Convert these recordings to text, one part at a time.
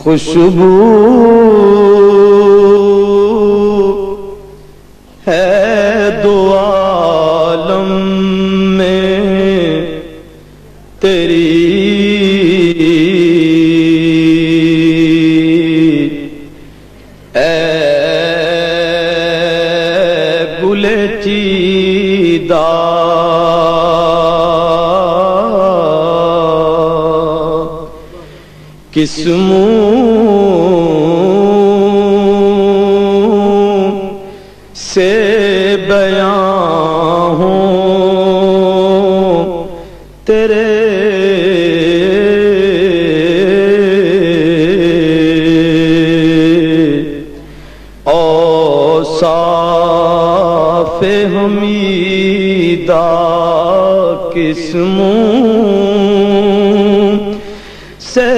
خوشبو ہے دو عالم میں تیری، اے گلے چیدہ کس منہ سے بیان ہوں تیرے اوصاف حمیدہ، کس منہ سے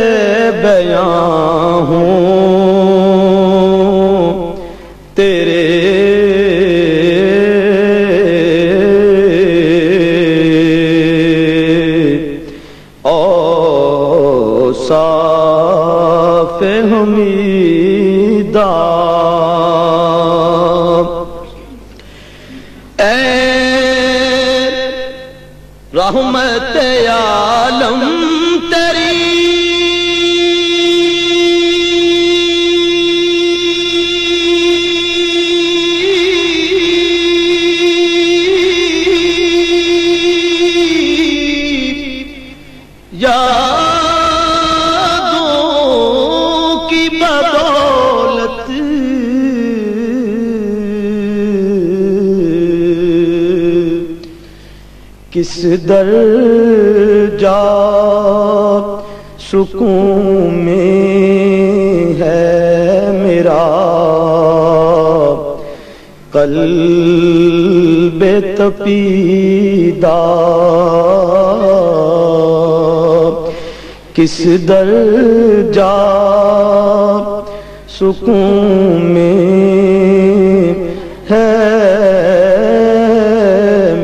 بیان ہوں تیرے اوصاف حمیدہ۔ اے رحمت عالم تیری، یادوں کی بدولت کس درجہ سکون میں ہے میرا قلب تپیدہ، کس درجہ سکون میں ہے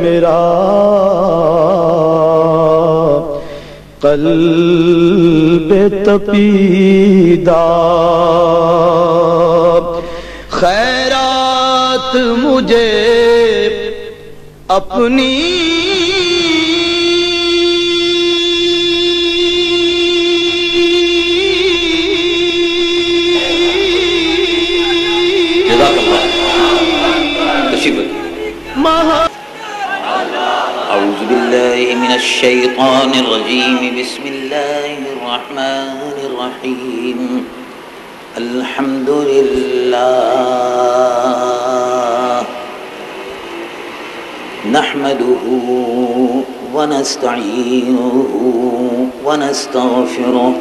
میرا قلب تپیدہ۔ خیرات مجھے اپنی أعوذ بالله من الشيطان الرجيم. بسم الله الرحمن الرحيم. الحمد لله نحمده ونستعينه ونستغفره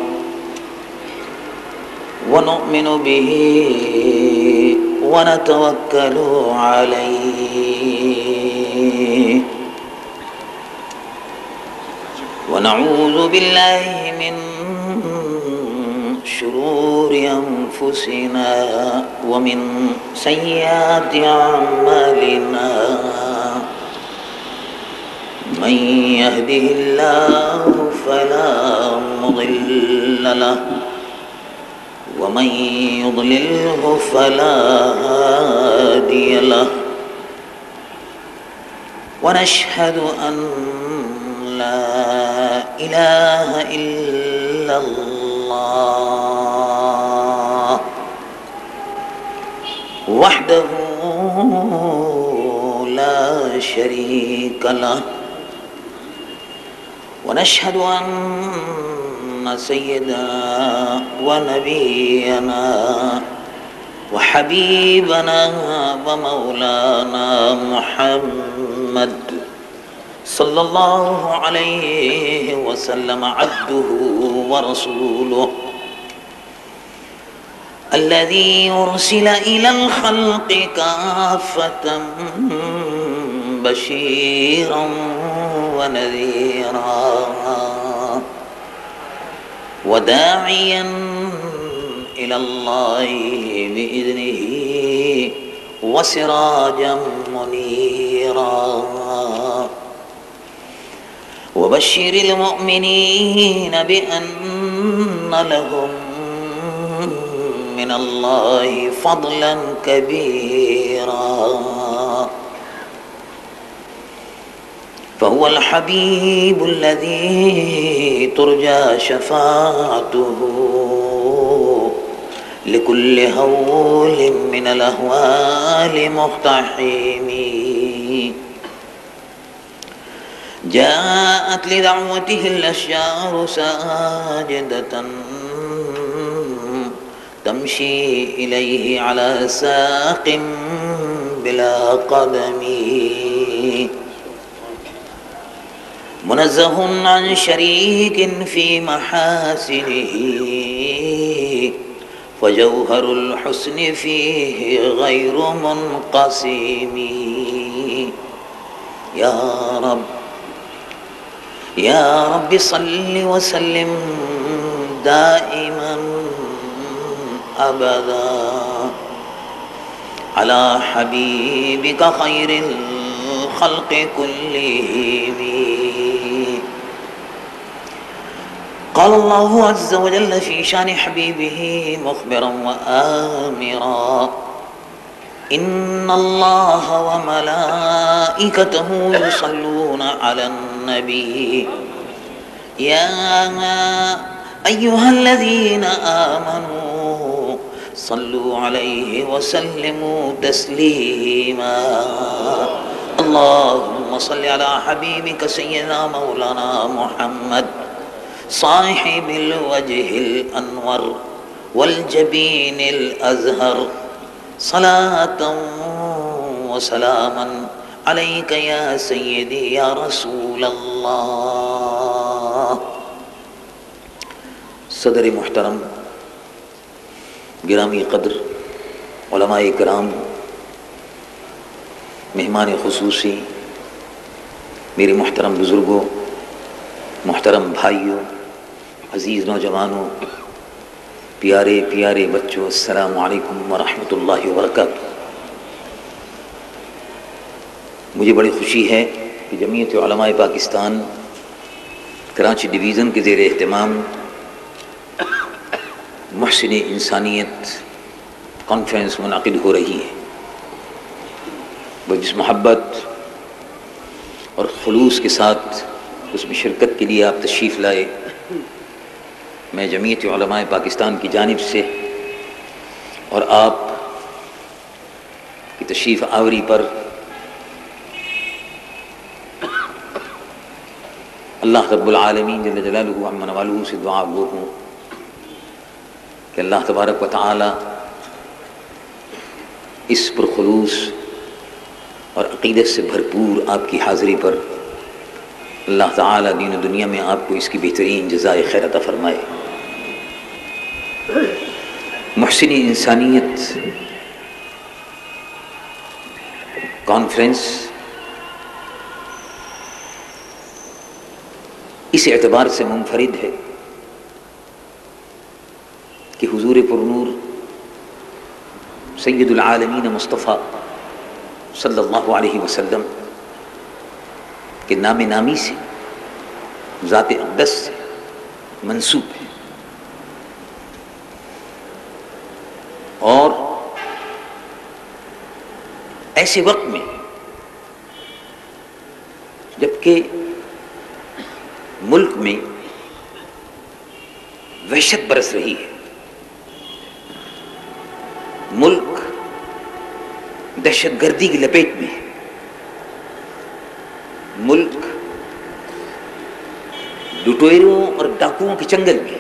ونؤمن به ونتوكل عليه ونعوذ بالله من شرور أنفسنا ومن سيئات أعمالنا. من يهده الله فلا مضل له ومن يضلله فلا هادي له. ونشهد أن لا إله إلا الله وحده لا شريك له. ونشهد أن سيدنا ونبينا وحبيبنا ومولانا محمد صلى الله عليه وسلم عبده ورسوله الذي أرسل إلى الخلق كافة بشيرا ونذيرا وداعيا إلى الله بإذنه وسراجا منيرا. وبشر المؤمنين بأن لهم من الله فضلا كبيرا فهو الحبيب الذي ترجى شفاعته لكل هول من الأهوال مقتحم جاءت لدعوته الأشجار ساجدة تمشي إليه على ساق بلا قدم منزه عن شريك في محاسنه فجوهر الحسن فيه غير منقسم يا رب صل وسلم دائما أبدا على حبيبك خير الخلق كلهم قال الله عز وجل في شان حبيبه مخبرا وآمرا إن الله وملائكته يصلون على النبي يا أيها الذين آمنوا صلوا عليه وسلموا تسليما اللهم صل على حبيبك سيدنا مولانا محمد صاحب الوجه الأنور والجبين الأزهر صلاة وسلاما عليك يا سيدي يا رسول اللہ. صدر محترم، گرامی قدر علماء کرام، مہمان خصوصی، میرے محترم بزرگوں، محترم بھائیوں، عزیز نوجوانوں، پیارے پیارے بچوں، السلام علیکم ورحمۃ اللہ وبرکاتہ. مجھے بڑی خوشی ہے کہ جمعیت علماء پاکستان کراچی ڈویژن کے زیر اہتمام محسن انسانیت کانفرنس منعقد ہو رہی ہے. وہ جس محبت اور خلوص کے ساتھ اس میں شرکت کے لیے آپ تشریف لائے، میں جمعیت علماء پاکستان کی جانب سے اور آپ کی تشریف آوری پر اللہ رب العالمین جل جلالہ عم نوالہ سے دعا گو ہوں کہ اللہ تبارک و تعالی اس پرخلوص اور عقیدت سے بھرپور آپ کی حاضری پر اللہ تعالی دین و دنیا میں آپ کو اس کی بہترین جزائے خیر عطا فرمائے. محسن انسانیت کانفرنس اس اعتبار سے منفرد ہے کہ حضور پرنور سید العالمین مصطفیٰ صلی اللہ علیہ وسلم کے نام نامی سے، ذات اقدس سے منسوب ہے، اور ایسے وقت میں جبکہ ملک میں وحشت برس رہی ہے، ملک دہشت گردی کی لپیٹ میں ہے، ملک لٹیروں اور ڈاکوؤں کے چنگل میں،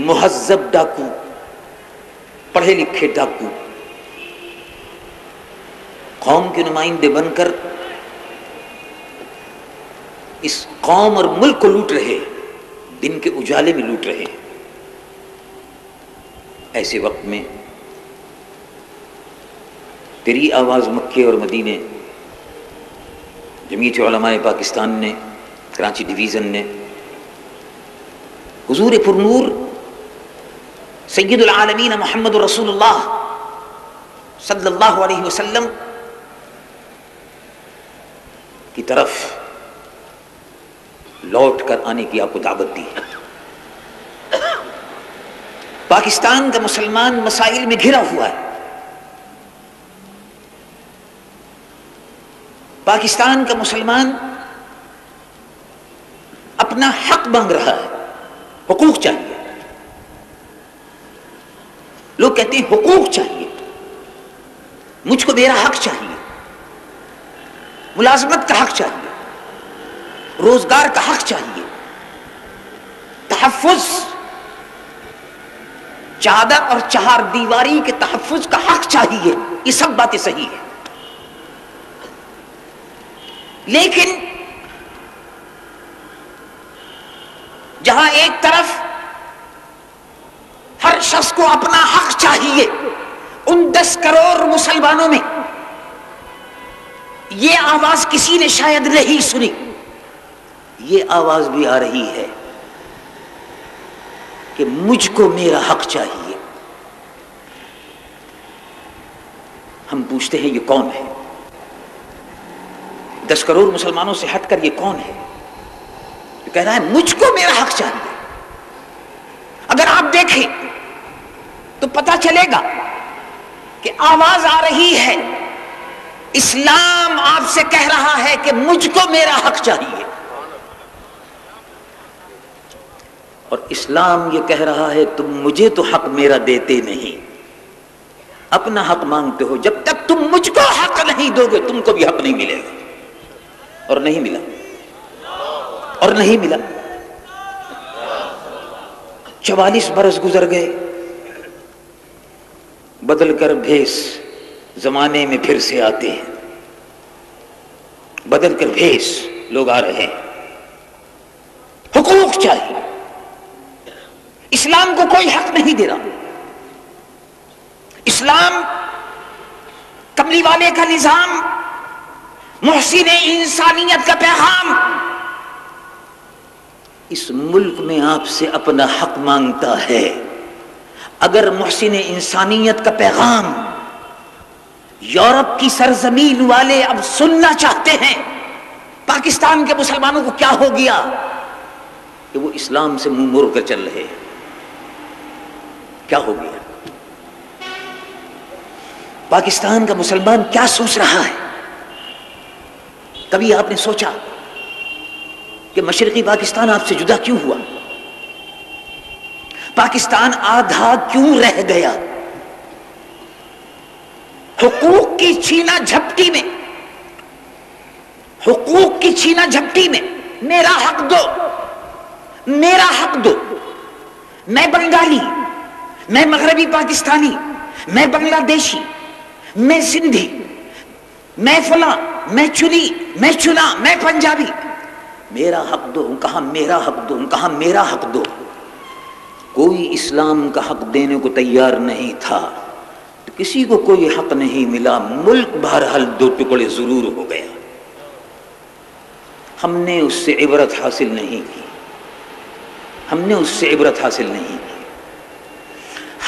مہذب ڈاکو، پڑھے لکھے ڈاکو قوم کے نمائندے بن کر اس قوم اور ملک کو لوٹ رہے، دن کے اجالے میں لوٹ رہے. ایسے وقت میں تیری آواز مکے اور مدینے، جمعیت علماء پاکستان نے، کراچی ڈویژن نے حضور پرنور سید العالمین محمد رسول اللہ صلی اللہ علیہ وسلم کی طرف لوٹ کر آنے کی آپ کو دعوت دی. پاکستان کا مسلمان مسائل میں گھرا ہوا ہے. پاکستان کا مسلمان اپنا حق مانگ رہا ہے. حقوق چاہیے. لوگ کہتے ہیں حقوق چاہیے، مجھ کو میرا حق چاہیے، ملازمت کا حق چاہیے، روزگار کا حق چاہیے، تحفظ، چادر اور چہار دیواری کے تحفظ کا حق چاہیے. یہ سب باتیں صحیح ہیں، لیکن جہاں ایک طرف ہر شخص کو اپنا حق چاہیے، ان 10 کروڑ مسلمانوں میں یہ آواز کسی نے شاید نہیں سنی. یہ آواز بھی آ رہی ہے کہ مجھ کو میرا حق چاہیے. ہم پوچھتے ہیں یہ کون ہے؟ 10 کروڑ مسلمانوں سے ہٹ کر یہ کون ہے جو کہہ رہا ہے مجھ کو میرا حق چاہیے؟ اگر آپ دیکھیں تو پتہ چلے گا کہ آواز آ رہی ہے، اسلام آپ سے کہہ رہا ہے کہ مجھ کو میرا حق چاہیے، اور اسلام یہ کہہ رہا ہے تم مجھے تو حق میرا دیتے نہیں، اپنا حق مانگتے ہو. جب تک تم مجھ کو حق نہیں دو گے تم کو بھی حق نہیں ملے گا. اور نہیں ملا، اور نہیں ملا. 44 برس گزر گئے، بدل کر بھیس زمانے میں پھر سے آتے ہیں. بدل کر بھیس لوگ آ رہے ہیں. حقوق چاہیے. اسلام کو کوئی حق نہیں دے رہا. اسلام کملی والے کا نظام، محسن انسانیت کا پیغام اس ملک میں آپ سے اپنا حق مانگتا ہے. اگر محسن انسانیت کا پیغام یورپ کی سرزمین والے اب سننا چاہتے ہیں، پاکستان کے مسلمانوں کو کیا ہو گیا کہ وہ اسلام سے منہ موڑ کر چل رہے ہیں؟ کیا ہو گیا؟ پاکستان کا مسلمان کیا سوچ رہا ہے؟ کبھی آپ نے سوچا کہ مشرقی پاکستان آپ سے جدا کیوں ہوا؟ پاکستان آدھا کیوں رہ گیا؟ حقوق کی چھینا جھپٹی میں، حقوق کی چھینا جھپٹی میں میرا حق دو، میرا حق دو. میں بنگالی، میں مغربی پاکستانی، میں بنگلہ دیشی، میں سندھی، میں فلاں، میں چنی، میں چنا، میں پنجابی، میرا حق دو. کہاں میرا حق دو، کہاں میرا حق دو. کوئی اسلام کا حق دینے کو تیار نہیں تھا تو کسی کو کوئی حق نہیں ملا. ملک بہرحال 2 ٹکڑے ضرور ہو گیا. ہم نے اس سے عبرت حاصل نہیں کی، ہم نے اس سے عبرت حاصل نہیں کی.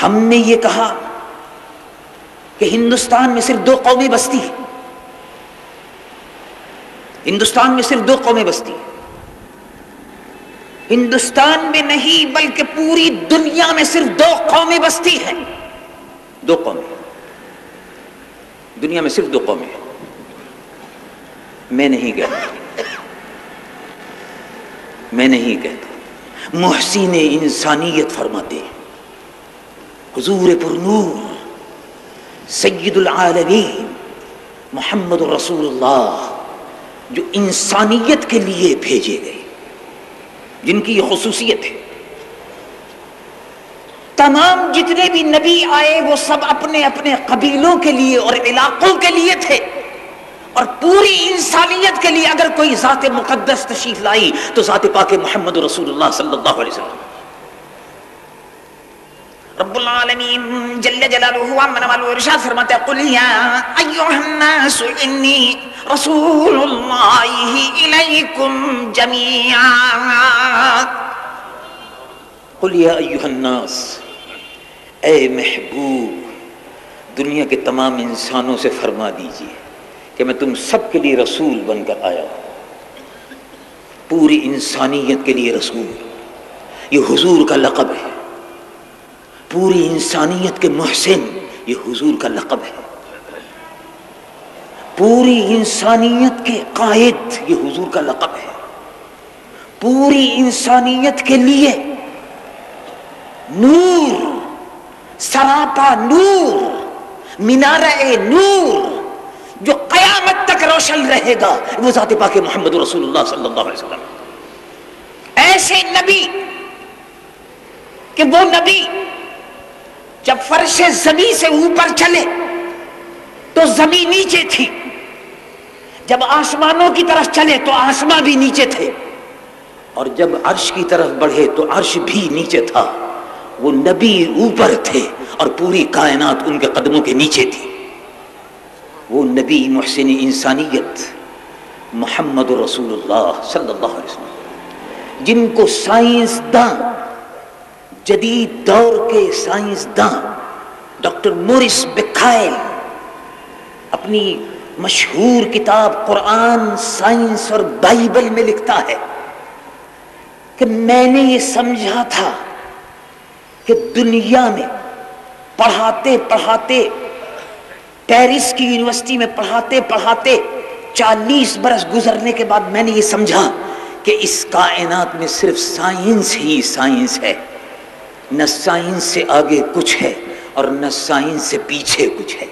ہم نے یہ کہا کہ ہندوستان میں صرف 2 قومیں بستی ہیں، ہندوستان میں صرف 2 قومیں بستی ہیں. ہندوستان میں نہیں بلکہ پوری دنیا میں صرف 2 قومیں بستی ہیں. 2 قومیں دنیا میں صرف 2 قومیں. میں نہیں کہتا، میں نہیں کہتا، محسن انسانیت فرماتے ہیں. حضور پرنور سید العالمین محمد رسول اللہ جو انسانیت کے لیے بھیجے گئے، جن کی یہ خصوصیت ہے. تمام جتنے بھی نبی آئے وہ سب اپنے اپنے قبیلوں کے لیے اور علاقوں کے لیے تھے، اور پوری انسانیت کے لیے اگر کوئی ذات مقدس تشریف لائی تو ذات پاک محمد رسول اللہ صلی اللہ علیہ وسلم. رب العالمین جل جلالہ عمن والو ارشاد فرماتے ہیں قل یا ایھا الناس انی رسول اللہ الیکم جمیعا. قل یا ایھا الناس، اے محبوب دنیا کے تمام انسانوں سے فرما دیجئے کہ میں تم سب کے لیے رسول بن کر آیا ہوں، پوری انسانیت کے لیے رسول۔ یہ حضور کا لقب ہے، پوری انسانیت کے محسن، یہ حضور کا لقب ہے، پوری انسانیت کے قائد، یہ حضور کا لقب ہے، پوری انسانیت کے لیے نور، سراپا نور، مینارہ نور جو قیامت تک روشن رہے گا، وہ ذات پاک محمد رسول اللہ صلی اللہ علیہ وسلم۔ ایسے نبی کہ وہ نبی جب فرش زمین سے اوپر چلے تو زمین نیچے تھی، جب آسمانوں کی طرف چلے تو آسمان بھی نیچے تھے، اور جب عرش کی طرف بڑھے تو عرش بھی نیچے تھا۔ وہ نبی اوپر تھے اور پوری کائنات ان کے قدموں کے نیچے تھی۔ وہ نبی محسن انسانیت محمد رسول اللہ صلی اللہ علیہ وسلم، جن کو سائنسداں، جدید دور کے سائنسداں ڈاکٹر مورس بیکائل اپنی مشہور کتاب قرآن، سائنس اور بائبل میں لکھتا ہے کہ میں نے یہ سمجھا تھا کہ دنیا میں پڑھاتے پڑھاتے، پیرس کی یونیورسٹی میں پڑھاتے پڑھاتے 40 برس گزرنے کے بعد میں نے یہ سمجھا کہ اس کائنات میں صرف سائنس ہی سائنس ہے، نہ سائنس سے آگے کچھ ہے اور نہ سائنس سے پیچھے کچھ ہے،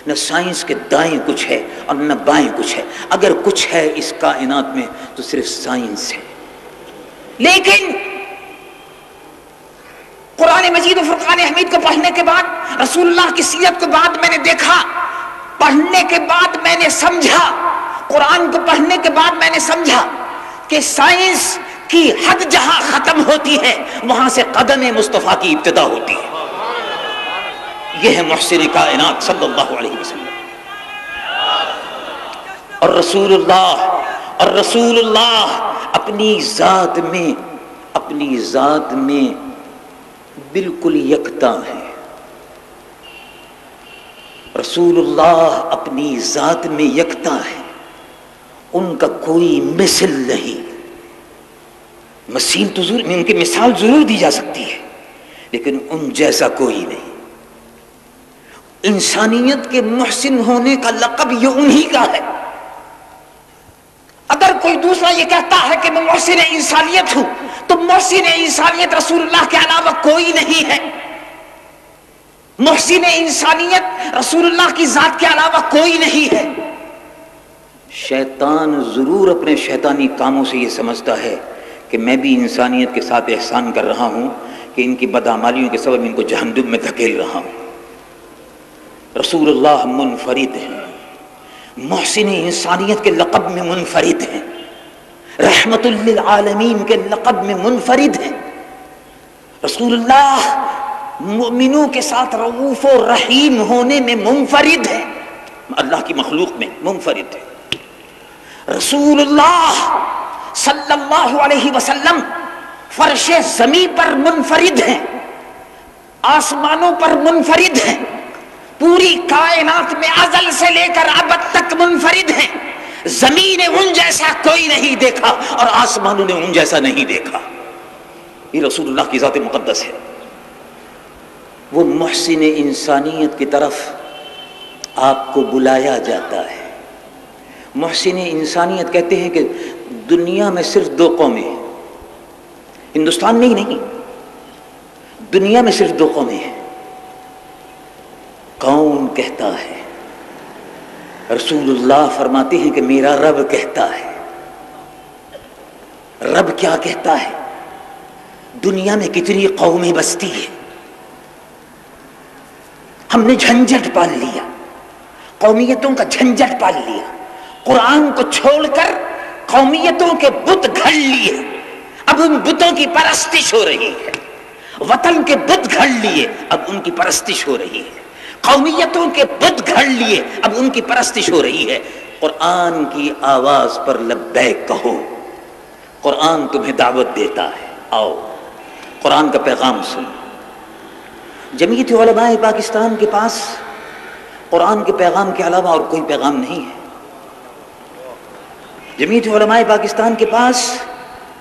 نہ سائنس کے دائیں کچھ ہے اور نہ بائیں کچھ ہے۔ اگر کچھ ہے اس کائنات میں تو صرف سائنس ہے۔ لیکن قرآن مجید و فرقان حمید کو پڑھنے کے بعد، رسول اللہ کی سیرت کو بعد میں نے دیکھا، پڑھنے کے بعد میں نے سمجھا، قرآن کو پڑھنے کے بعد میں نے سمجھا کہ سائنس کی حد جہاں ختم ہوتی ہے وہاں سے قدم مصطفیٰ کی ابتدا ہوتی ہے۔ یہ ہے محسن کائنات صلی اللہ علیہ وسلم۔ اور رسول اللہ اپنی ذات میں بالکل یکتا ہے۔ رسول اللہ اپنی ذات میں یکتا ہے، ان کا کوئی مثل نہیں۔ تو ضرور ان کی مثال ضرور دی جا سکتی ہے، لیکن ان جیسا کوئی نہیں۔ انسانیت کے محسن ہونے کا لقب یہ انہی کا ہے۔ اگر کوئی دوسرا یہ کہتا ہے کہ میں محسن انسانیت ہوں تو محسن انسانیت رسول اللہ کے علاوہ کوئی نہیں ہے۔ محسن انسانیت رسول اللہ کی ذات کے علاوہ کوئی نہیں ہے۔ شیطان ضرور اپنے شیطانی کاموں سے یہ سمجھتا ہے کہ میں بھی انسانیت کے ساتھ احسان کر رہا ہوں، کہ ان کی بدعمالیوں کے سبب ان کو جہنم میں دھکیل رہا ہوں۔ رسول اللہ منفرد ہیں، محسن انسانیت کے لقب میں منفرد ہیں، رحمت للعالمین کے لقب میں منفرد ہیں۔ رسول اللہ مؤمنوں کے ساتھ رؤوف و رحیم ہونے میں منفرد ہیں، اللہ کی مخلوق میں منفرد ہیں۔ رسول اللہ صلی اللہ علیہ وسلم فرش زمین پر منفرد ہیں، آسمانوں پر منفرد ہیں، پوری کائنات میں ازل سے لے کر ابد تک منفرد ہیں۔ زمین نے ان جیسا کوئی نہیں دیکھا اور آسمانوں نے ان جیسا نہیں دیکھا۔ یہ رسول اللہ کی ذات مقدس ہے۔ وہ محسن انسانیت کی طرف آپ کو بلایا جاتا ہے۔ محسن انسانیت کہتے ہیں کہ دنیا میں صرف 2 قومیں ہیں، ہندوستان میں ہی نہیں، دنیا میں صرف 2 قومیں ہیں۔ کون کہتا ہے؟ رسول اللہ فرماتے ہیں کہ میرا رب کہتا ہے۔ رب کیا کہتا ہے؟ دنیا میں کتنی قومیں بستی ہیں، ہم نے جھنجٹ پال لیا، قومیتوں کا جھنجٹ پال لیا، قرآن کو چھوڑ کر قومیتوں کے بت گھڑ لیے، اب ان بتوں کی پرستش ہو رہی ہے۔ وطن کے بت گھڑ لیے، اب ان کی پرستش ہو رہی ہے۔ قومیتوں کے بت گھڑ لیے، اب ان کی پرستش ہو رہی ہے۔ قرآن کی آواز پر لبیک کہو، قرآن تمہیں دعوت دیتا ہے، آؤ قرآن کا پیغام سنو۔ جمعیت علماء پاکستان کے پاس قرآن کے پیغام کے علاوہ اور کوئی پیغام نہیں ہے۔ جمعیت علماء پاکستان کے پاس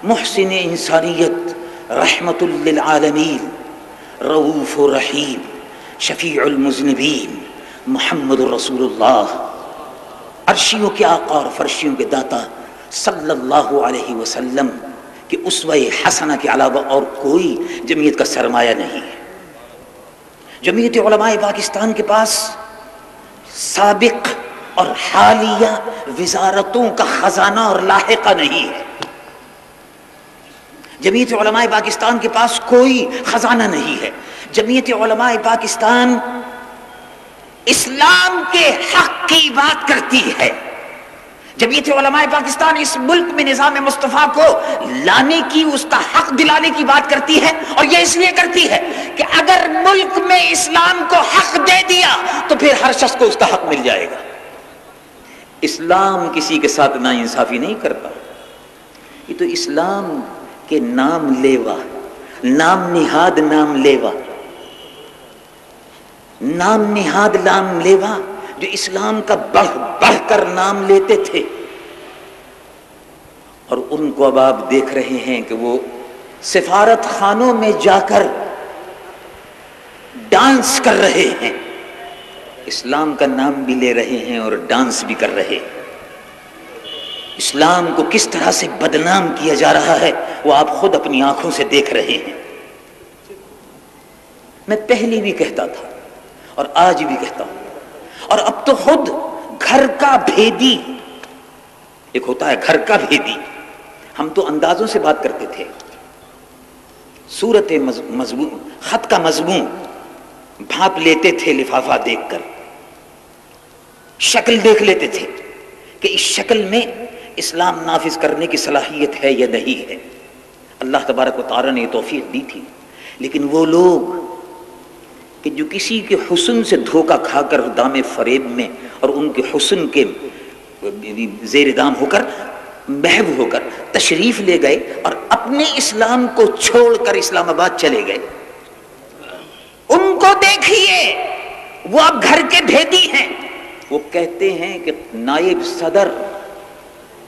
محسن انسانیت، رحمت للعالمین، رؤوف رحیم، شفیع المذنبین، محمد الرسول اللہ، عرشیوں کے آقا اور فرشیوں کے داتا صلی اللہ علیہ وسلم کہ اسوہ حسنہ کے علاوہ اور کوئی جمعیت کا سرمایہ نہیں ہے۔ جمعیت علماء پاکستان کے پاس سابق اور حالیہ وزارتوں کا خزانہ اور لاحقہ نہیں ہے۔ جمعیت علماء پاکستان کے پاس کوئی خزانہ نہیں ہے۔ جمعیت علماء پاکستان اسلام کے حق کی بات کرتی ہے۔ جمعیت علماء پاکستان اس ملک میں نظام مصطفیٰ کو لانے کی، اس کا حق دلانے کی بات کرتی ہے، اور یہ اس لیے کرتی ہے کہ اگر ملک میں اسلام کو حق دے دیا تو پھر ہر شخص کو اس کا حق مل جائے گا۔ اسلام کسی کے ساتھ ناانصافی نہیں کرتا۔ یہ تو اسلام کے نام لیوا، نام نہاد نام لیوا، نام نہاد نام لیوا جو اسلام کا بڑھ بڑھ کر نام لیتے تھے، اور ان کو اب آپ دیکھ رہے ہیں کہ وہ سفارت خانوں میں جا کر ڈانس کر رہے ہیں، اسلام کا نام بھی لے رہے ہیں اور ڈانس بھی کر رہے ہیں۔ اسلام کو کس طرح سے بدنام کیا جا رہا ہے وہ آپ خود اپنی آنکھوں سے دیکھ رہے ہیں۔ میں پہلی بھی کہتا تھا اور آج بھی کہتا ہوں، اور اب تو خود گھر کا بھیدی، ایک ہوتا ہے گھر کا بھیدی، ہم تو اندازوں سے بات کرتے تھے، صورت مضمون، خط کا مضمون بھانپ لیتے تھے لفافہ دیکھ کر، شکل دیکھ لیتے تھے کہ اس شکل میں اسلام نافذ کرنے کی صلاحیت ہے یا نہیں ہے۔ اللہ تبارک و تعالیٰ نے یہ توفیق دی تھی، لیکن وہ لوگ کہ جو کسی کے حسن سے دھوکہ کھا کر دام فریب میں اور ان کے حسن کے زیر دام ہو کر، محو ہو کر تشریف لے گئے اور اپنے اسلام کو چھوڑ کر اسلام آباد چلے گئے، ان کو دیکھیے، وہ اب گھر کے بھیدی ہیں۔ وہ کہتے ہیں کہ نائب صدر،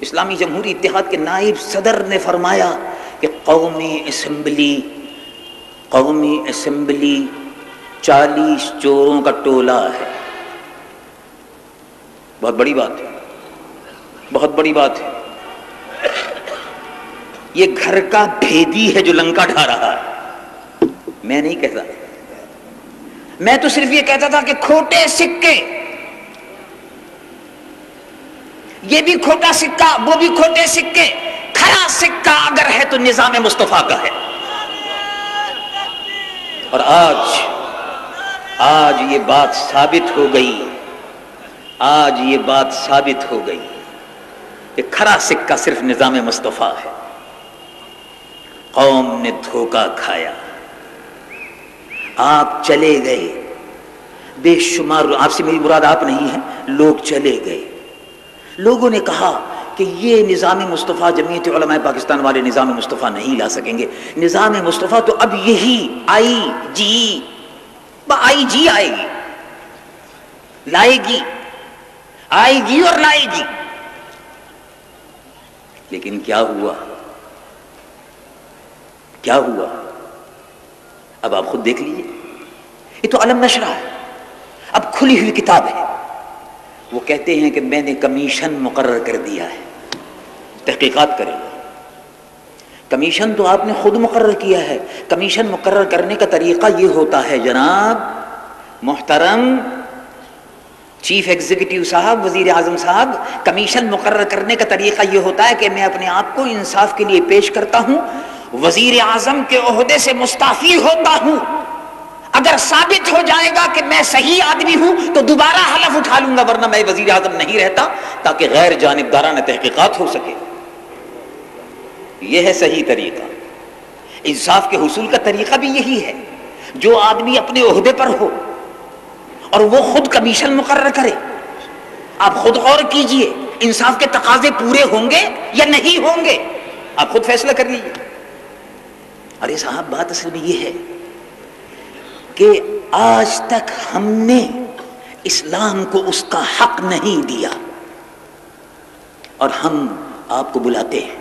اسلامی جمہوری اتحاد کے نائب صدر نے فرمایا کہ قومی اسمبلی 40 چوروں کا ٹولہ ہے۔ بہت بڑی بات ہے، بہت بڑی بات ہے۔ یہ گھر کا بھیدی ہے جو لنکا ڈھا رہا ہے۔ میں نہیں کہتا، میں تو صرف یہ کہتا تھا کہ کھوٹے سکے، یہ بھی کھوٹا سکہ، وہ بھی کھوٹے سکے، کھرا سکہ اگر ہے تو نظام مصطفیٰ کا ہے۔ اور آج یہ بات ثابت ہو گئی، آج یہ بات ثابت ہو گئی کہ کھرا سکہ صرف نظام مصطفیٰ ہے۔ قوم نے دھوکہ کھایا، آپ چلے گئے، بے شمار، آپ سے میری مراد آپ نہیں ہیں، لوگ چلے گئے۔ لوگوں نے کہا کہ یہ نظام مصطفیٰ، جمعیت علماء پاکستان والے نظام مصطفیٰ نہیں لا سکیں گے، نظام مصطفیٰ تو اب یہی آئی جی آئے گی، لائے گی، آئے گی اور لائے گی۔ لیکن کیا ہوا؟ کیا ہوا؟ اب آپ خود دیکھ لیجیے، یہ تو علم نشرہ ہے، اب کھلی ہوئی کتاب ہے۔ وہ کہتے ہیں کہ میں نے کمیشن مقرر کر دیا ہے، تحقیقات کریں۔ کمیشن تو آپ نے خود مقرر کیا ہے۔ کمیشن مقرر کرنے کا طریقہ یہ ہوتا ہے جناب محترم چیف ایگزیکٹو صاحب، وزیر اعظم صاحب، کمیشن مقرر کرنے کا طریقہ یہ ہوتا ہے کہ میں اپنے آپ کو انصاف کے لیے پیش کرتا ہوں، وزیر اعظم کے عہدے سے مستعفی ہوتا ہوں، اگر ثابت ہو جائے گا کہ میں صحیح آدمی ہوں تو دوبارہ حلف اٹھا لوں گا، ورنہ میں وزیر اعظم نہیں رہتا، تاکہ غیر جانبدارانہ تحقیقات ہو سکے۔ یہ ہے صحیح طریقہ۔ انصاف کے حصول کا طریقہ بھی یہی ہے، جو آدمی اپنے عہدے پر ہو اور وہ خود کمیشن مقرر کرے، آپ خود غور کیجئے انصاف کے تقاضے پورے ہوں گے یا نہیں ہوں گے، آپ خود فیصلہ کر لیجئے۔ ارے صاحب، بات اصل میں یہ ہے کہ آج تک ہم نے اسلام کو اس کا حق نہیں دیا، اور ہم آپ کو بلاتے ہیں.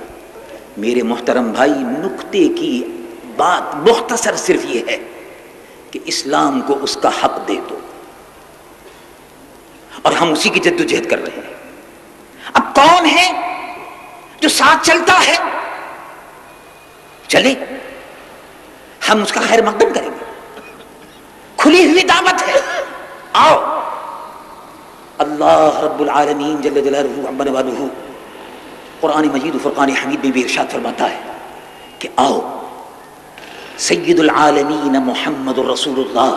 میرے محترم بھائی، نکتے کی بات مختصر صرف یہ ہے کہ اسلام کو اس کا حق دے دو، اور ہم اسی کی جدوجہد کر رہے ہیں. اب کون ہے جو ساتھ چلتا ہے؟ چلے، ہم اس کا خیر مقدم کریں گے. کھلی ہوئی دعوت ہے، آؤ. اللہ رب العالمین جل جلالہ عما نوالہ قرآن مجید و فرقان حمید میں بھی ارشاد فرماتا ہے کہ آؤ سید العالمین محمد رسول اللہ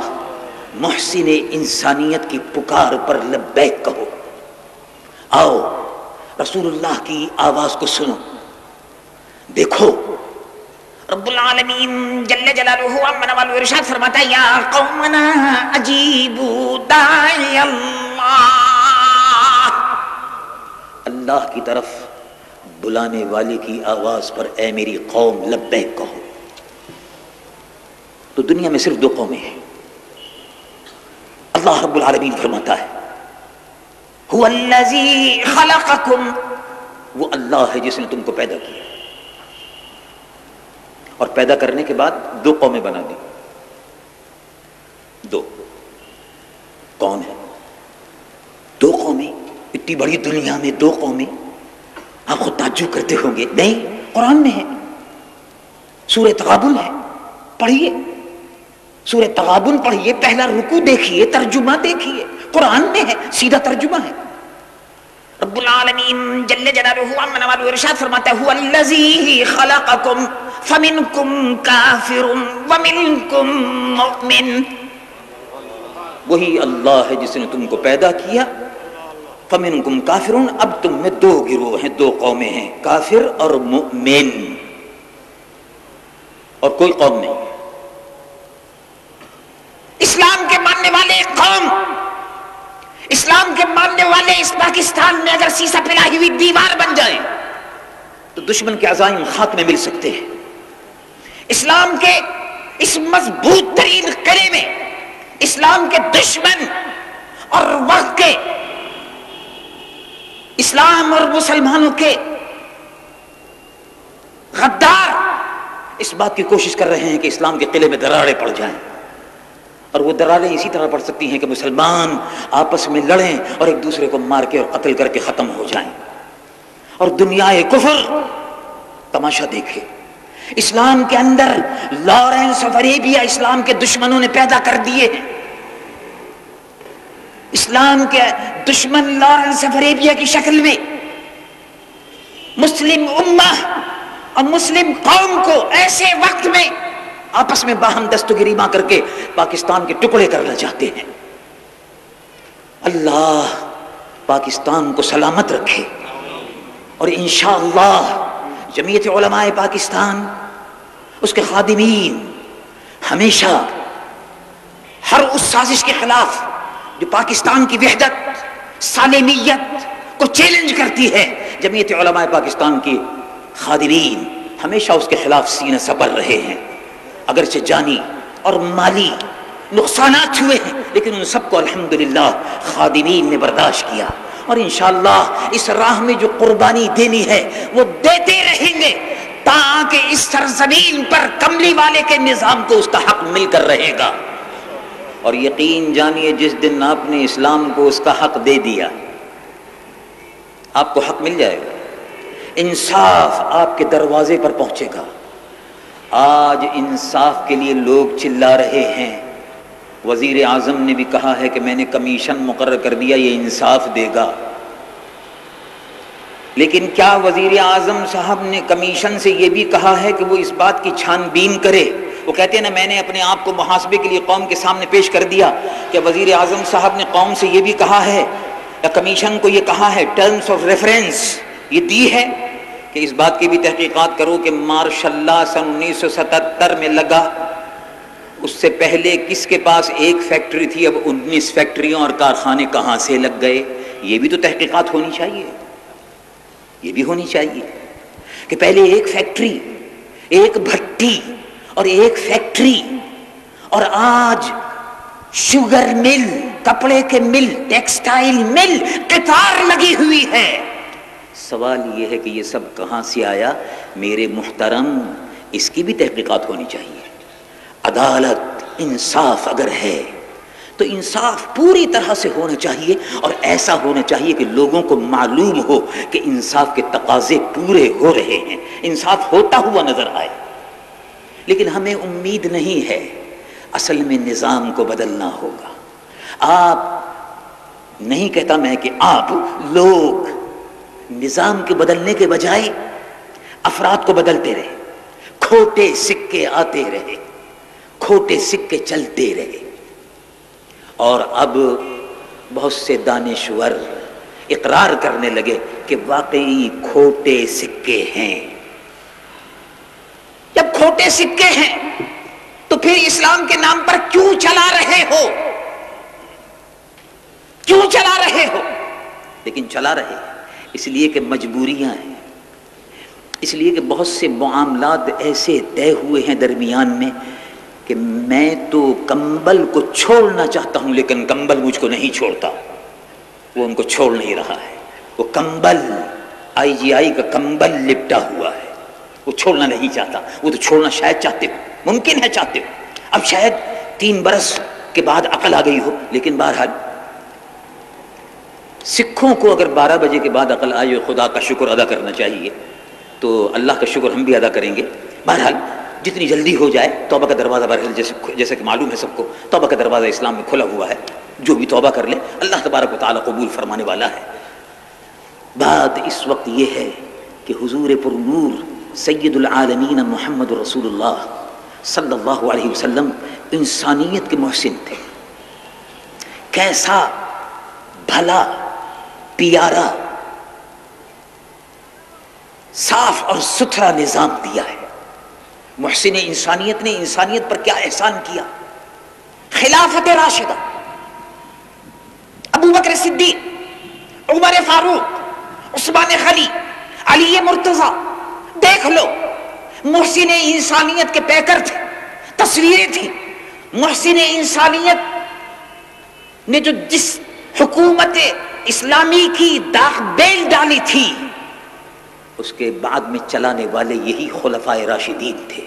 محسن انسانیت کی پکار پر لبیک کہو. آؤ رسول اللہ کی آواز کو سنو. دیکھو رب العالمین جل جلالہ عما نوالہ ارشاد فرماتا ہے یا قومنا اجیبوا داعی اللہ. اللہ کی طرف بلانے والے کی آواز پر اے میری قوم لبیک کہو. تو دنیا میں صرف دو قومیں ہیں. اللہ رب العالمین فرماتا ہے هو الذی خلقکم، وہ اللہ ہے جس نے تم کو پیدا کیا، اور پیدا کرنے کے بعد دو قومیں بنا دی. دو کون ہے؟ دو قومیں. اتنی بڑی دنیا میں دو قومیں، آپ خود تعجب کرتے ہوں گے. نہیں، قرآن میں ہے، سورہ تغابن ہے، پڑھیے سورہ تغابن پڑھیے، پہلا رکوع دیکھیے، ترجمہ دیکھیے، قرآن میں ہے، سیدھا ترجمہ ہے. رب العالمین جل جلالہ عما نوالہ ارشاد فرماتا ہے هو الذی خلقکم فمنکم کافر ومنکم مؤمن. وہی اللہ ہے جس نے تم کو پیدا کیا. فمنکم کافر، اب تم میں دو گروہ ہیں، دو قومیں ہیں، کافر اور مؤمن، اور کوئی قوم نہیں. اسلام کے ماننے والے ایک قوم، اسلام کے ماننے والے اس پاکستان میں اگر سیسا پلائی ہوئی دیوار بن جائے تو دشمن کے عزائم خاک میں مل سکتے ہیں. اسلام کے اس مضبوط ترین قلعے میں اسلام کے دشمن اور وقت کے اسلام اور مسلمانوں کے غدار اس بات کی کوشش کر رہے ہیں کہ اسلام کے قلعے میں دراڑیں پڑ جائیں. اور وہ دراڑیں اسی طرح پڑ سکتی ہیں کہ مسلمان آپس میں لڑیں اور ایک دوسرے کو مار کے اور قتل کر کے ختم ہو جائیں، اور دنیا کفر تماشا دیکھے. اسلام کے اندر لارنس آف اریبیا اسلام کے دشمنوں نے پیدا کر دیے. اسلام کے دشمن لارنس آف اریبیا کی شکل میں مسلم امہ اور مسلم قوم کو ایسے وقت میں آپس میں باہم دستگیری کر کے پاکستان کے ٹکڑے کرنا چاہتے ہیں. اللہ پاکستان کو سلامت رکھے، اور انشاءاللہ جمعیت علماء پاکستان، اس کے خادمین ہمیشہ ہر اس سازش کے خلاف جو پاکستان کی وحدت سالمیت کو چیلنج کرتی ہے، جمعیت علماء پاکستان کی خادمین ہمیشہ اس کے خلاف سینہ سپر رہے ہیں. اگرچہ جانی اور مالی نقصانات ہوئے ہیں، لیکن ان سب کو الحمدللہ خادمین نے برداشت کیا، اور انشاءاللہ اس راہ میں جو قربانی دینی ہے وہ دیتے رہیں گے تاکہ اس سرزمین پر کملی والے کے نظام کو اس کا حق مل کر رہے گا. اور یقین جانیے جس دن آپ نے اسلام کو اس کا حق دے دیا، آپ کو حق مل جائے گا، انصاف آپ کے دروازے پر پہنچے گا. آج انصاف کے لیے لوگ چلا رہے ہیں. وزیر اعظم نے بھی کہا ہے کہ میں نے کمیشن مقرر کر دیا، یہ انصاف دے گا. لیکن کیا وزیر اعظم صاحب نے کمیشن سے یہ بھی کہا ہے کہ وہ اس بات کی چھان بین کرے؟ وہ کہتے ہیں نا، میں نے اپنے آپ کو محاسبے کے لیے قوم کے سامنے پیش کر دیا. کہ وزیر اعظم صاحب نے قوم سے یہ بھی کہا ہے، یا کمیشن کو یہ کہا ہے، ٹرمز آف ریفرنس یہ دی ہے کہ اس بات کی بھی تحقیقات کرو کہ ماشاء اللہ سن 1977 میں لگا، اس سے پہلے کس کے پاس ایک فیکٹری تھی، اب 19 فیکٹریوں اور کارخانے کہاں سے لگ گئے؟ یہ بھی تو تحقیقات ہونی چاہیے، یہ بھی ہونی چاہیے کہ پہلے ایک فیکٹری، ایک بھٹی اور ایک فیکٹری، اور آج شوگر مل، کپڑے کے مل، ٹیکسٹائل مل قطار لگی ہوئی ہے. سوال یہ ہے کہ یہ سب کہاں سے آیا؟ میرے محترم، اس کی بھی تحقیقات ہونی چاہیے۔ عدالت، انصاف اگر ہے تو انصاف پوری طرح سے ہونا چاہیے، اور ایسا ہونا چاہیے کہ لوگوں کو معلوم ہو کہ انصاف کے تقاضے پورے ہو رہے ہیں، انصاف ہوتا ہوا نظر آئے۔ لیکن ہمیں امید نہیں ہے، اصل میں نظام کو بدلنا ہوگا۔ آپ نہیں کہتا میں کہ آپ لوگ نظام کے بدلنے کے بجائے افراد کو بدلتے رہے، کھوٹے سکے آتے رہے، کھوٹے سکے چلتے رہے، اور اب بہت سے دانشور اقرار کرنے لگے کہ واقعی کھوٹے سکے ہیں۔ جب کھوٹے سکے ہیں تو پھر اسلام کے نام پر کیوں چلا رہے ہو؟ کیوں چلا رہے ہو؟ لیکن چلا رہے اس لیے کہ مجبوریاں ہیں، اس لیے کہ بہت سے معاملات ایسے طے ہوئے ہیں درمیان میں کہ میں تو کمبل کو چھوڑنا چاہتا ہوں لیکن کمبل مجھ کو نہیں چھوڑتا، وہ ان کو چھوڑ نہیں رہا ہے۔ وہ کمبل IGI کا کمبل لپٹا ہوا ہے، وہ چھوڑنا نہیں چاہتا۔ وہ تو چھوڑنا شاید چاہتے ہو، ممکن ہے چاہتے ہو، اب شاید 3 برس کے بعد عقل آ گئی ہو، لیکن بہرحال سکھوں کو اگر 12 بجے کے بعد عقل آئی اور خدا کا شکر ادا کرنا چاہیے تو اللہ کا شکر ہم بھی ادا کریں گے۔ بہرحال جتنی جلدی ہو جائے، توبہ کا دروازہ بہرحال جیسے کہ معلوم ہے سب کو، توبہ کا دروازہ اسلام میں کھلا ہوا ہے، جو بھی توبہ کر لے اللہ تبارک و تعالیٰ قبول فرمانے والا ہے۔ بات اس وقت یہ ہے کہ حضور پر نور سید العالمین محمد رسول اللہ صلی اللہ علیہ وسلم انسانیت کے محسن تھے۔ کیسا بھلا، پیارا، صاف اور ستھرا نظام دیا ہے۔ محسن انسانیت نے انسانیت پر کیا احسان کیا؟ خلافت راشدہ، ابو بکر صدیق، عمر فاروق، عثمان غنی، علی مرتضی، دیکھ لو محسن انسانیت کے پیکر تھے، تصویریں تھیں۔ محسن انسانیت نے جو جس حکومت اسلامی کی داغ بیل ڈالی تھی، اس کے بعد میں چلانے والے یہی خلفاء راشدین تھے۔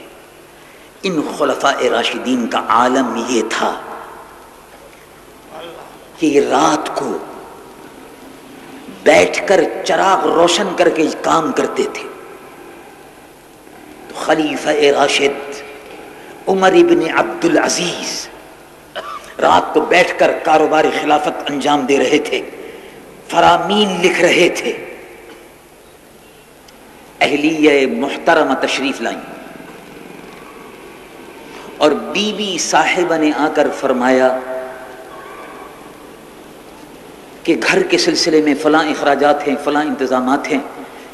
ان خلفاء راشدین کا عالم یہ تھا کہ یہ رات کو بیٹھ کر چراغ روشن کر کے کام کرتے تھے۔ تو خلیفہ راشد عمر ابن عبد العزیز رات کو بیٹھ کر کاروباری خلافت انجام دے رہے تھے، فرامین لکھ رہے تھے۔ اہلیہ محترمہ تشریف لائیں اور بی بی صاحبہ نے آ کر فرمایا کہ گھر کے سلسلے میں فلاں اخراجات ہیں، فلاں انتظامات ہیں۔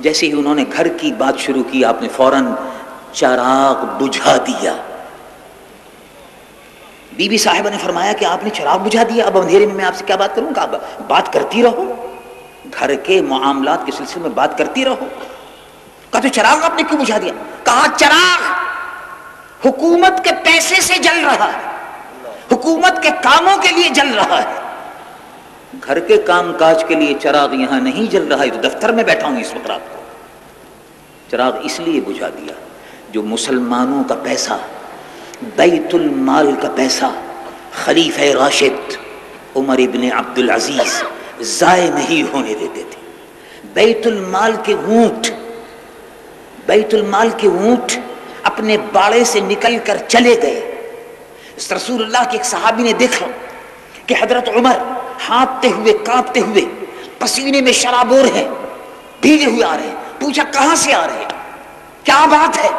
جیسے ہی انہوں نے گھر کی بات شروع کی، آپ نے فوراً چراغ بجھا دیا۔ بی بی صاحبہ نے فرمایا کہ آپ نے چراغ بجھا دیا، اب اندھیرے میں آپ سے کیا بات کروں؟ کہا بات کرتی رہو، گھر کے معاملات کے سلسلے میں بات کرتی رہو۔ کہا تو چراغ آپ نے کیوں بجھا دیا؟ کہا چراغ حکومت کے پیسے سے جل رہا ہے، حکومت کے کاموں کے لیے جل رہا ہے، گھر کے کام کاج کے لیے چراغ یہاں نہیں جل رہا ہے، تو دفتر میں بیٹھا ہوں اس وقت رات کو۔ چراغ اس لیے بجھا دیا جو مسلمانوں کا پیسہ، بیت المال کا پیسہ خلیفہ راشد عمر ابن عبد العزیز ضائع نہیں ہونے دیتے تھے۔ بیت المال کے اونٹ، بیت المال کے اونٹ اپنے باڑے سے نکل کر چلے گئے۔ رسول اللہ کے ایک صحابی نے دیکھا کہ حضرت عمر ہانپتے ہوئے، کانپتے ہوئے، پسینے میں شرابور ہیں، بھیگے ہوئے آ رہے ہیں۔ پوچھا کہاں سے آ رہے ہیں، کیا بات ہے؟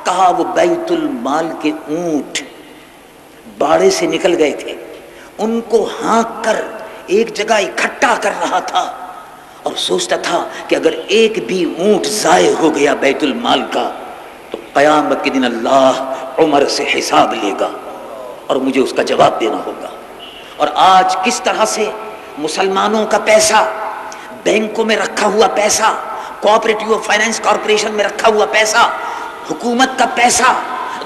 کہا وہ بیت المال کے اونٹ باڑے سے نکل گئے تھے، ان کو ہانک کر ایک جگہ اکٹھا کر رہا تھا اور سوچتا تھا کہ اگر ایک بھی اونٹ ضائع ہو گیا بیت المال کا تو قیامت کے دن اللہ عمر سے حساب لے گا اور مجھے اس کا جواب دینا ہوگا۔ اور آج کس طرح سے مسلمانوں کا پیسہ، بینکوں میں رکھا ہوا پیسہ، کوآپریٹیو فائنانس کارپوریشن میں رکھا ہوا پیسہ، حکومت کا پیسہ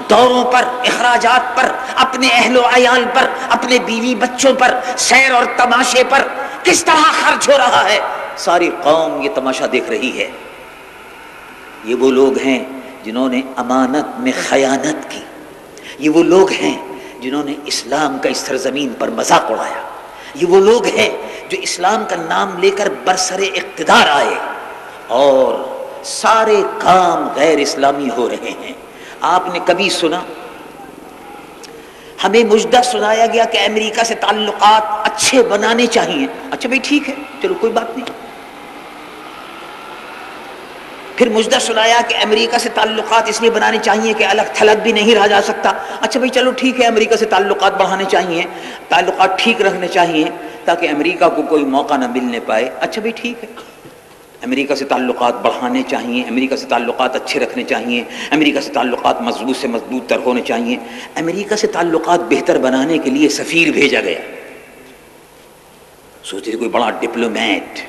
دوروں پر، اخراجات پر، اپنے اہل و عیال پر، اپنے بیوی بچوں پر، سیر اور تماشے پر کس طرح خرچ ہو رہا ہے۔ ساری قوم یہ تماشا دیکھ رہی ہے. یہ وہ لوگ ہیں جنہوں نے امانت میں خیانت کی. یہ وہ لوگ ہیں جنہوں نے اسلام کا اس سرزمین پر مذاق اڑایا. یہ وہ لوگ ہیں جو اسلام کا نام لے کر برسر اقتدار آئے اور سارے کام غیر اسلامی ہو رہے ہیں. آپ نے کبھی سنا؟ ہمیں مجدہ سنایا گیا کہ امریکہ سے تعلقات اچھے بنانے چاہیے. اچھا بھائی ٹھیک ہے، چلو کوئی بات نہیں. پھر مجدہ سنایا کہ امریکہ سے تعلقات اس لیے بنانے چاہیے کہ الگ تھلگ بھی نہیں رہا جا سکتا. اچھا بھائی چلو ٹھیک ہے، امریکہ سے تعلقات بڑھانے چاہیے، تعلقات ٹھیک رکھنے چاہیے تاکہ امریکہ کو کوئی موقع نہ ملنے پائے. اچھا بھائی ٹھیک ہے، امریکہ سے تعلقات بڑھانے چاہیے، امریکہ سے تعلقات اچھے رکھنے چاہیے، امریکہ سے تعلقات مضبوط سے مضبوط تر ہونے چاہیے. امریکہ سے تعلقات بہتر بنانے کے لیے سفیر بھیجا گیا. سوچتے کوئی بڑا ڈپلومیٹ،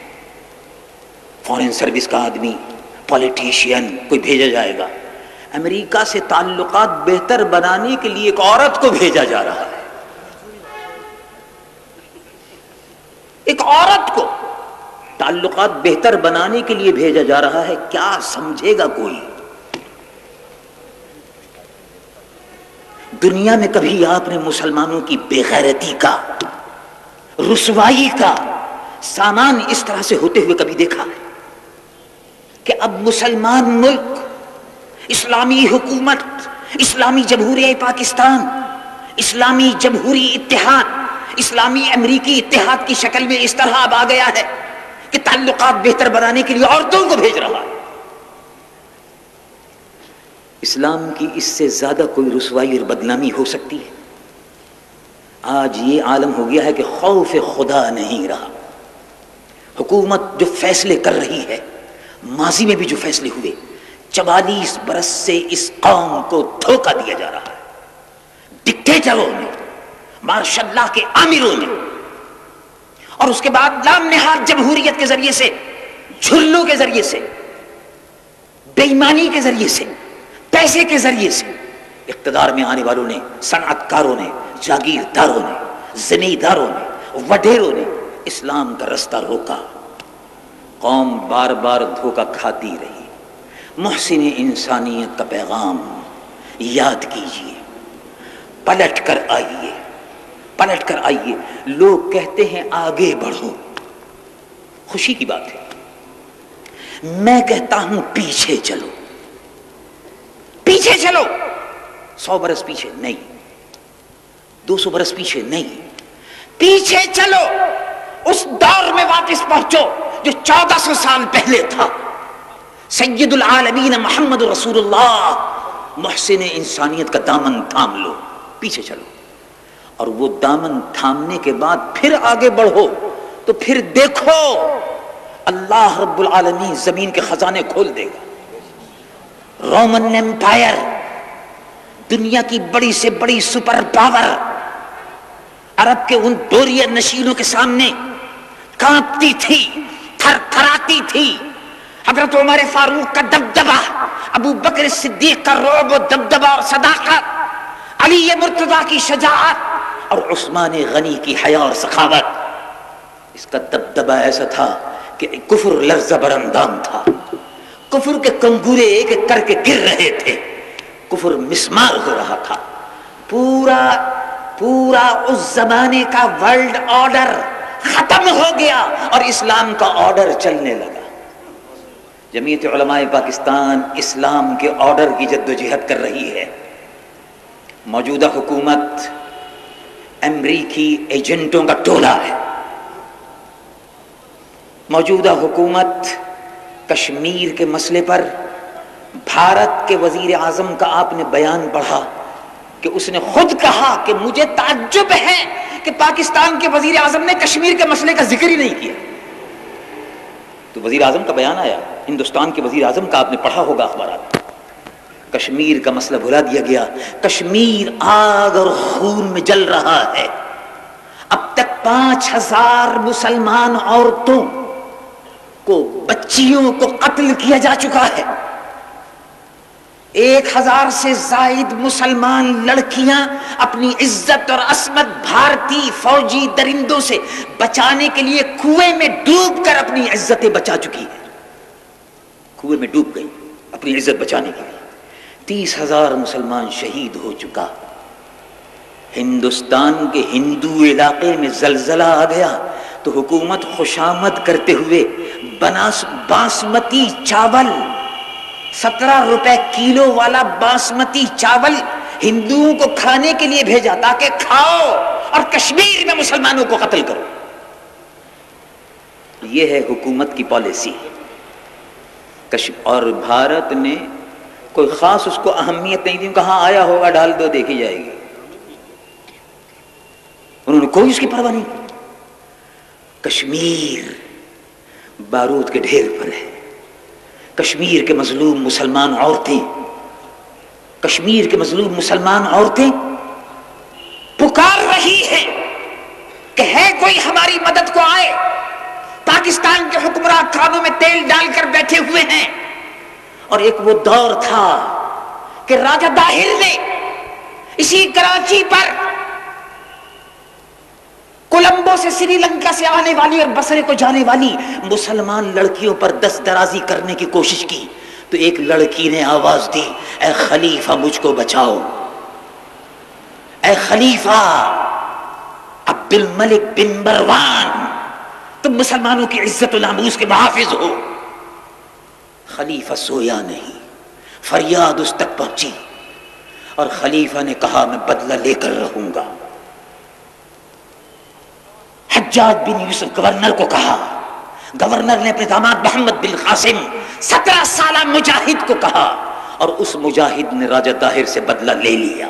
فارن سروس کا آدمی، پولیٹیشین کوئی بھیجا جائے گا. امریکہ سے تعلقات بہتر بنانے کے لیے ایک عورت کو بھیجا جا رہا ہے. ایک عورت کو تعلقات بہتر بنانے کے لیے بھیجا جا رہا ہے. کیا سمجھے گا کوئی؟ دنیا میں کبھی آپ نے مسلمانوں کی بے غیرتی کا، رسوائی کا سامان اس طرح سے ہوتے ہوئے کبھی دیکھا ہے کہ اب مسلمان ملک، اسلامی حکومت، اسلامی جمہوریہ پاکستان، اسلامی جمہوری اتحاد، اسلامی امریکی اتحاد کی شکل میں اس طرح اب آ گیا ہے کہ تعلقات بہتر بنانے کے لیے عورتوں کو بھیج رہا ہے؟ اسلام کی اس سے زیادہ کوئی رسوائی اور بدنامی ہو سکتی ہے؟ آج یہ عالم ہو گیا ہے کہ خوف خدا نہیں رہا. حکومت جو فیصلے کر رہی ہے، ماضی میں بھی جو فیصلے ہوئے، 44 برس سے اس قوم کو دھوکہ دیا جا رہا ہے. ڈکٹیٹروں نے، مارشل لا کے آمروں نے، اور اس کے بعد لام نہاد جمہوریت کے ذریعے سے، جھلوں کے ذریعے سے، بے ایمانی کے ذریعے سے، پیسے کے ذریعے سے اقتدار میں آنے والوں نے، صنعت کاروں نے، جاگیرداروں نے، زمینداروں نے، وڈیروں نے اسلام کا رستہ روکا. قوم بار بار دھوکہ کھاتی رہی. محسن انسانیت کا پیغام یاد کیجئے. پلٹ کر آئیے، پلٹ کر آئیے. لوگ کہتے ہیں آگے بڑھو، خوشی کی بات ہے. میں کہتا ہوں پیچھے چلو، پیچھے چلو. 100 برس پیچھے نہیں، 200 برس پیچھے نہیں، پیچھے چلو. اس دور میں واپس پہنچو جو 1400 سال پہلے تھا. سید العالمین محمد رسول اللہ، محسن انسانیت کا دامن تھام لو، پیچھے چلو. اور وہ دامن تھامنے کے بعد پھر آگے بڑھو تو پھر دیکھو اللہ رب العالمین زمین کے خزانے کھول دے گا. رومن ایمپائر، دنیا کی بڑی سے بڑی سپر پاور، عرب کے ان دوریہ نشینوں کے سامنے کانپتی تھی، تھر تھراتی تھی. حضرت عمر فاروق کا دبدبہ، ابو بکر صدیق کا رعب و دبدبہ اور صداقت، علی مرتضیٰ کی شجاعت اور عثمان غنی کی حیا اور سخاوت. اس کا دبدبہ ایسا تھا کہ کفر لرزہ براندام تھا. کفر کے کنگورے ایک ایک کر کے گر رہے تھے. کفر مسمار ہو رہا تھا. پورا اس زمانے کا ورلڈ آرڈر ختم ہو گیا اور اسلام کا آرڈر چلنے لگا. جمعیت علماء پاکستان اسلام کے آرڈر کی جدوجہد کر رہی ہے. موجودہ حکومت امریکی ایجنٹوں کا ٹولہ ہے. موجودہ حکومت کشمیر کے مسئلے پر بھارت کے وزیر اعظم کا آپ نے بیان پڑھا کہ اس نے خود کہا کہ مجھے تعجب ہے کہ پاکستان کے وزیر اعظم نے کشمیر کے مسئلے کا ذکر ہی نہیں کیا. تو وزیر اعظم کا بیان آیا، ہندوستان کے وزیر اعظم کا آپ نے پڑھا ہوگا اخبارات. کشمیر کا مسئلہ بھلا دیا گیا. کشمیر آگ اور خون میں جل رہا ہے. اب تک 5000 مسلمان عورتوں کو، بچیوں کو قتل کیا جا چکا ہے. 1000 سے زائد مسلمان لڑکیاں اپنی عزت اور عصمت بھارتی فوجی درندوں سے بچانے کے لیے کنویں میں ڈوب کر اپنی عزتیں بچا چکی ہیں. کنویں میں ڈوب گئی اپنی عزت بچانے کے لیے. 30,000 مسلمان شہید ہو چکا. ہندوستان کے ہندو علاقے میں زلزلہ آ گیا تو حکومت خوشامد کرتے ہوئے باسمتی چاول 17 روپے کلو والا باسمتی چاول ہندوؤں کو کھانے کے لیے بھیجا تاکہ کھاؤ اور کشمیر میں مسلمانوں کو قتل کرو. یہ ہے حکومت کی پالیسی. اور بھارت نے کوئی خاص اس کو اہمیت نہیں دی. کہاں آیا ہوگا ڈال دو دیکھی جائے گی. انہوں نے کوئی اس کی پرواہ نہیں. کشمیر بارود کے ڈھیر پر ہے. کشمیر کے مظلوم مسلمان عورتیں کشمیر کے مظلوم مسلمان عورتیں پکار رہی ہیں کہ ہے کوئی ہماری مدد کو آئے. پاکستان کے حکمراں کانوں میں تیل ڈال کر بیٹھے ہوئے ہیں. اور ایک وہ دور تھا کہ راجہ داہر نے اسی کراچی پر کولمبو سے سری لنکا سے آنے والی اور بصرے کو جانے والی مسلمان لڑکیوں پر دست درازی کرنے کی کوشش کی تو ایک لڑکی نے آواز دی، اے خلیفہ مجھ کو بچاؤ، اے خلیفہ عبد الملک بن مروان تم مسلمانوں کی عزت و ناموس کے محافظ ہو. خلیفہ سویا نہیں، فریاد اس تک پہنچی اور خلیفہ نے کہا میں بدلہ لے کر رہوں گا. حجاج بن یوسف گورنر کو کہا. گورنر نے اپنے داماد محمد بن قاسم 17 سالہ مجاہد کو کہا اور اس مجاہد نے راجہ طاہر سے بدلہ لے لیا.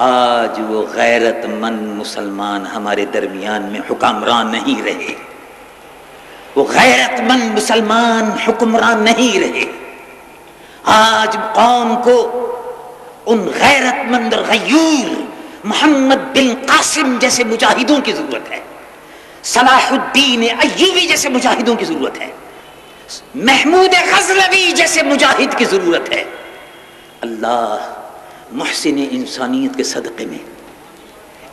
آج وہ غیرت مند مسلمان ہمارے درمیان میں حکمران نہیں رہے. وہ غیرت مند مسلمان حکمران نہیں رہے. آج قوم کو ان غیرت مند اور غیور محمد بن قاسم جیسے مجاہدوں کی ضرورت ہے. صلاح الدین ایوبی جیسے مجاہدوں کی ضرورت ہے. محمود غزنوی جیسے مجاہد کی ضرورت ہے. اللہ محسن انسانیت کے صدقے میں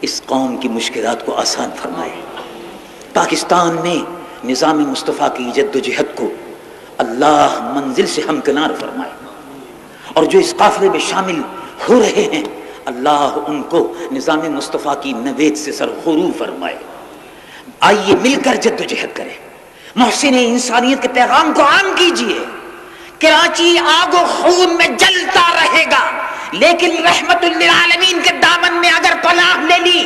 اس قوم کی مشکلات کو آسان فرمائے. پاکستان میں نظام مصطفیٰ کی جد و جہد کو اللہ منزل سے ہمکنار فرمائے اور جو اس قافلے میں شامل ہو رہے ہیں اللہ ان کو نظام مصطفیٰ کی نوید سے سرخرو فرمائے. آئیے مل کر جد و جہد کریں. محسن انسانیت کے پیغام کو عام کیجئے. کراچی آگ و خون میں جلتا رہے گا لیکن رحمت للعالمین کے دامن میں اگر پناہ لے لی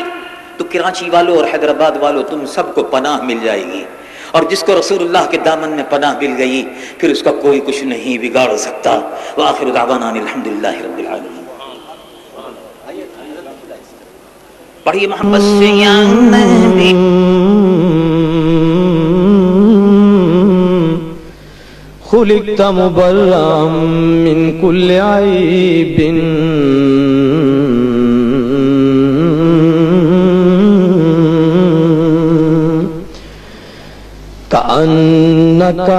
تو کراچی والوں اور حیدرآباد والوں تم سب کو پناہ مل جائے گی. اور جس کو رسول اللہ کے دامن میں پناہ مل گئی پھر اس کا کوئی کچھ نہیں بگاڑ سکتا. وآخر دعوانا الحمدللہ رب العالمین. پڑھیے محمد سے یا نبی. خلقت مبرأ من كل عيب كأنك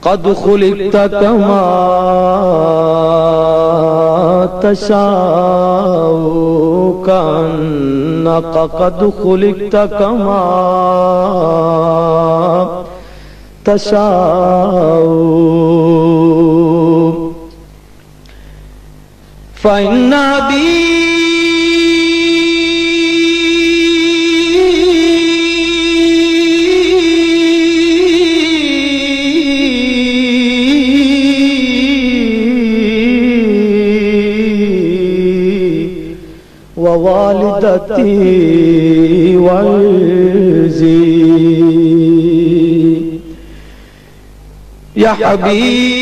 قد خلقت كما تشاء كأنك قد خلقت كما تشاء فإن ووالدتي وعزي يا حبيبي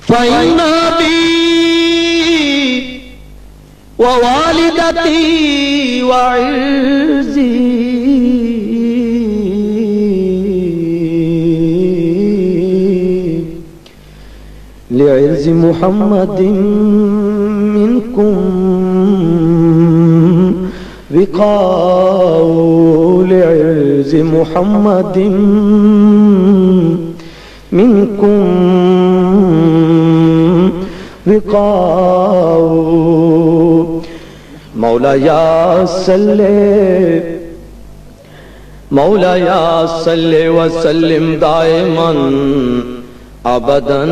فإن ووالدتي وعزي لعرض محمد منكم وقاء لعرض محمد منكم وقاء مولاي صل وسلم دائما ابدا